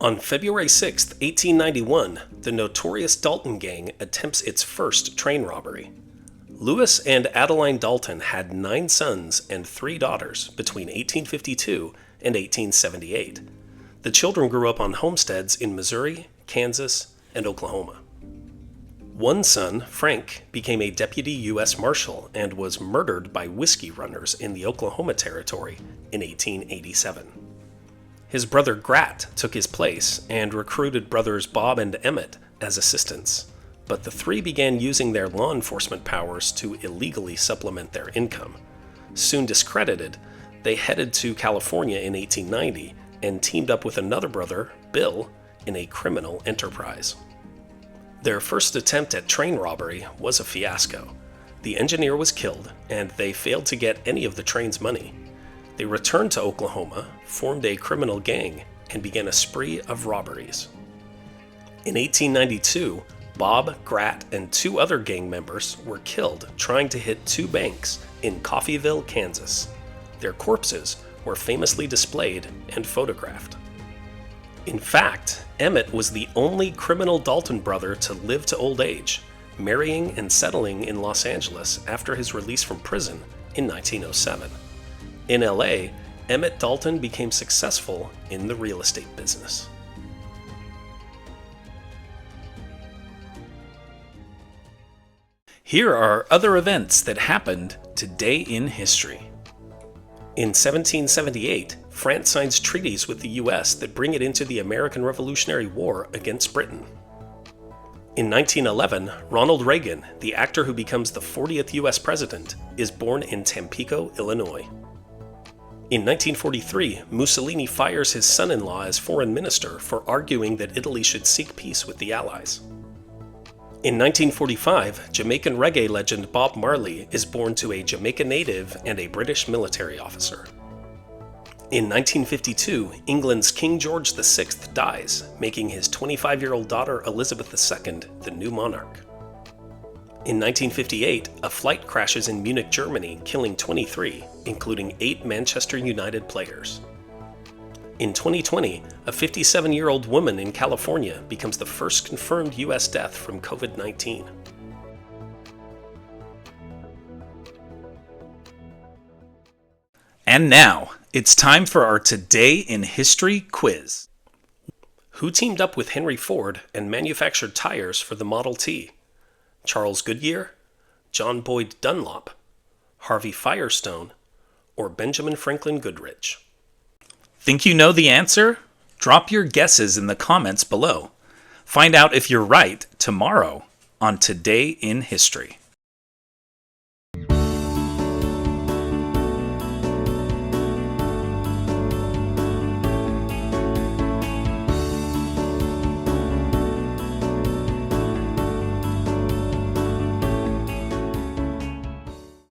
On February 6, 1891, the notorious Dalton Gang attempts its first train robbery. Lewis and Adeline Dalton had 9 sons and 3 daughters between 1852 and 1878. The children grew up on homesteads in Missouri, Kansas, and Oklahoma. One son, Frank, became a deputy U.S. Marshal and was murdered by whiskey runners in the Oklahoma Territory in 1887. His brother Grat took his place and recruited brothers Bob and Emmett as assistants, but the 3 began using their law enforcement powers to illegally supplement their income. Soon discredited, they headed to California in 1890 and teamed up with another brother, Bill, in a criminal enterprise. Their first attempt at train robbery was a fiasco. The engineer was killed, and they failed to get any of the train's money. They returned to Oklahoma, formed a criminal gang, and began a spree of robberies. In 1892, Bob, Grat, and 2 other gang members were killed trying to hit 2 banks in Coffeyville, Kansas. Their corpses were famously displayed and photographed. In fact, Emmett was the only criminal Dalton brother to live to old age, marrying and settling in Los Angeles after his release from prison in 1907. In LA, Emmett Dalton became successful in the real estate business. Here are other events that happened today in history. In 1778, France signs treaties with the U.S. that bring it into the American Revolutionary War against Britain. In 1911, Ronald Reagan, the actor who becomes the 40th U.S. president, is born in Tampico, Illinois. In 1943, Mussolini fires his son-in-law as foreign minister for arguing that Italy should seek peace with the Allies. In 1945, Jamaican reggae legend Bob Marley is born to a Jamaican native and a British military officer. In 1952, England's King George VI dies, making his 25-year-old daughter Elizabeth II the new monarch. In 1958, a flight crashes in Munich, Germany, killing 23, including 8 Manchester United players. In 2020, a 57-year-old woman in California becomes the first confirmed U.S. death from COVID-19. And now, it's time for our Today in History quiz. Who teamed up with Henry Ford and manufactured tires for the Model T? Charles Goodyear, John Boyd Dunlop, Harvey Firestone, or Benjamin Franklin Goodrich? Think you know the answer? Drop your guesses in the comments below. Find out if you're right tomorrow on Today in History.